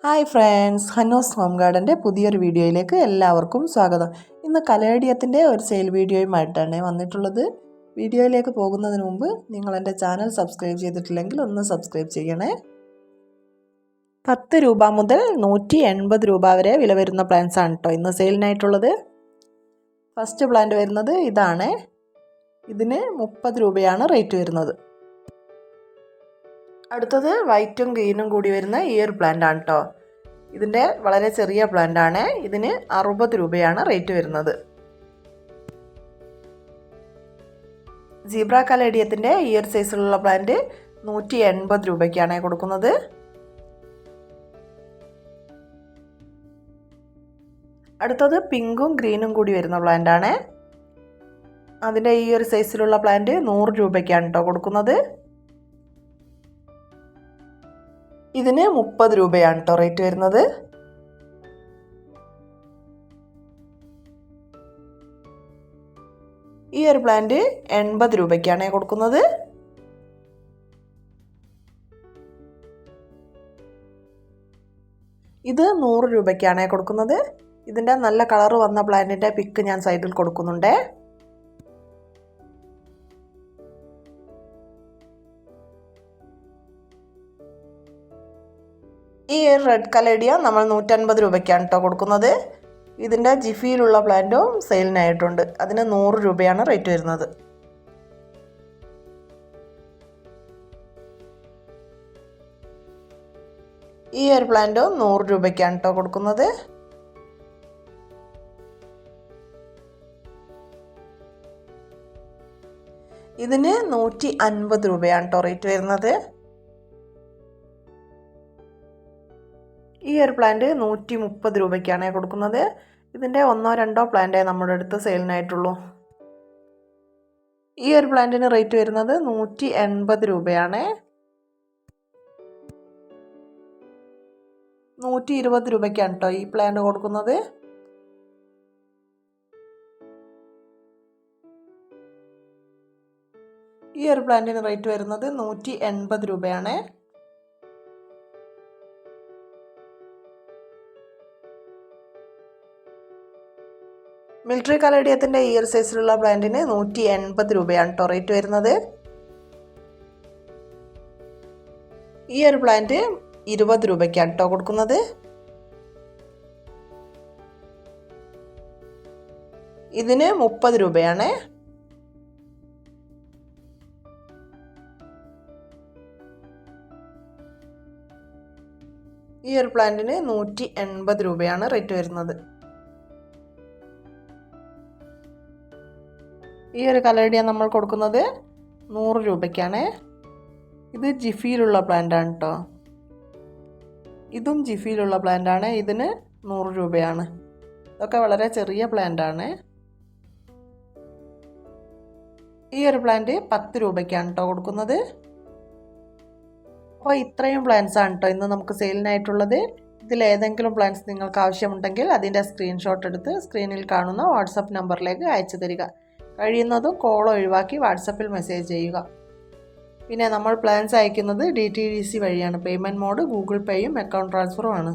Hi friends, ഹന്നോസ് home ഗാർഡൻ്റെ പുതിയൊരു വീഡിയോയിലേക്ക് എല്ലാവർക്കും സ്വാഗതം. ഇന്ന് കലേഡിയത്തിൻ്റെ ഒരു സെയിൽ വീഡിയോയുമായിട്ടാണ് വന്നിട്ടുള്ളത്. വീഡിയോയിലേക്ക് പോകുന്നതിന് മുമ്പ് നിങ്ങൾ എൻ്റെ ചാനൽ സബ്സ്ക്രൈബ് ചെയ്തിട്ടില്ലെങ്കിൽ ഒന്ന് സബ്സ്ക്രൈബ് ചെയ്യണേ. 10 രൂപ മുതൽ 180 രൂപ വരെ വില വരുന്ന പ്ലാന്റ്സ് ആണ് കേട്ടോ ഇന്ന് സെയിലിനായിട്ടുള്ളത്. ഫസ്റ്റ് പ്ലാന്റ് വരുന്നത് ഇതാണ്. ഇതിന് 30 രൂപയാണ് റേറ്റ് വരുന്നത്. അടുത്തത് വൈറ്റും ഗ്രീനും കൂടി വരുന്ന ഈ ഒരു പ്ലാന്റ് ആണ് കേട്ടോ. ഇതിൻ്റെ വളരെ ചെറിയ പ്ലാന്റ് ആണ്. ഇതിന് 60 രൂപയാണ് റേറ്റ് വരുന്നത്. സീബ്ര കലേഡിയത്തിൻ്റെ ഈ ഒരു സൈസിലുള്ള പ്ലാന്റ് 180 രൂപയ്ക്കാണ് കൊടുക്കുന്നത്. അടുത്തത് പിങ്കും ഗ്രീനും കൂടി വരുന്ന പ്ലാന്റ് ആണ്. അതിൻ്റെ ഈ ഒരു സൈസിലുള്ള പ്ലാന്റ് 100 രൂപയ്ക്കാണ് കേട്ടോ കൊടുക്കുന്നത്. ഇതിന് 30 രൂപയാണ് കേട്ടോ റേറ്റ് വരുന്നത്. ഈ ഒരു പ്ലാന്റ് 80 രൂപയ്ക്കാണ് കൊടുക്കുന്നത്. ഇത് 100 രൂപയ്ക്കാണ് കൊടുക്കുന്നത്. ഇതിൻ്റെ നല്ല കളർ വന്ന പ്ലാന്റിൻ്റെ പിക്ക് ഞാൻ സൈഡിൽ കൊടുക്കുന്നുണ്ട്. ഈ റെഡ് കലേഡിയ നമ്മൾ 150 രൂപയ്ക്കാണ് കേട്ടോ കൊടുക്കുന്നത്. ഇതിൻ്റെ ജിഫിയിലുള്ള പ്ലാന്റും സെയിലിനായിട്ടുണ്ട്. അതിന് 100 രൂപയാണ് റേറ്റ് വരുന്നത്. ഈ ഒരു പ്ലാന്റും 100 രൂപയ്ക്കാണ് കേട്ടോ കൊടുക്കുന്നത്. ഇതിന് 150 രൂപയാണ് കേട്ടോ റേറ്റ് വരുന്നത്. ഈ ഒരു പ്ലാന്റ് 130 രൂപയ്ക്കാണ് കൊടുക്കുന്നത്. ഇതിൻ്റെ 1-2 പ്ലാന്റേ നമ്മുടെ അടുത്ത് സെയിലിനായിട്ടുള്ളൂ. ഈ ഒരു പ്ലാന്റിന് റേറ്റ് വരുന്നത് 180 രൂപയാണ്. 120 രൂപയ്ക്കാണ് കേട്ടോ ഈ പ്ലാന്റ് കൊടുക്കുന്നത്. ഈ ഒരു പ്ലാന്റിന് റേറ്റ് വരുന്നത് 180 രൂപയാണ്. മിലിറ്ററി കലേഡിയത്തിൻ്റെ ഈ ഒരു സൈസിലുള്ള പ്ലാന്റിന് 180 രൂപയാണ് കേട്ടോ റേറ്റ് വരുന്നത്. ഈ ഒരു പ്ലാന്റ് 20 രൂപയ്ക്കാണ് കേട്ടോ കൊടുക്കുന്നത്. ഇതിന് 30 രൂപയാണ്. ഈ ഒരു പ്ലാന്റിന് 180 രൂപയാണ് റേറ്റ് വരുന്നത്. ഈ ഒരു കലേഡിയ നമ്മൾ കൊടുക്കുന്നത് 100 രൂപയ്ക്കാണ്. ഇത് ജിഫിയിലുള്ള പ്ലാന്റാണ് കേട്ടോ. ഇതും ജിഫിയിലുള്ള പ്ലാന്റാണ്. ഇതിന് 100 രൂപയാണ്. ഇതൊക്കെ വളരെ ചെറിയ പ്ലാന്റാണ്. ഈ ഒരു പ്ലാന്റ് 10 രൂപയ്ക്കാണ് കേട്ടോ കൊടുക്കുന്നത്. അപ്പോൾ ഇത്രയും പ്ലാന്റ്സ് ആണ് കേട്ടോ ഇന്ന് നമുക്ക് സെയിലിനായിട്ടുള്ളത്. ഇതിലേതെങ്കിലും പ്ലാന്റ്സ് നിങ്ങൾക്ക് ആവശ്യമുണ്ടെങ്കിൽ അതിൻ്റെ സ്ക്രീൻഷോട്ട് എടുത്ത് സ്ക്രീനിൽ കാണുന്ന വാട്സപ്പ് നമ്പറിലേക്ക് അയച്ചു തരിക. കഴിയുന്നതും കോൾ ഒഴിവാക്കി വാട്സപ്പിൽ മെസ്സേജ് ചെയ്യുക. പിന്നെ നമ്മൾ പ്ലാൻസ് അയക്കുന്നത് DTDC വഴിയാണ്. പേയ്മെൻറ്റ് മോഡ് ഗൂഗിൾ പേയും അക്കൗണ്ട് ട്രാൻസ്ഫറും ആണ്.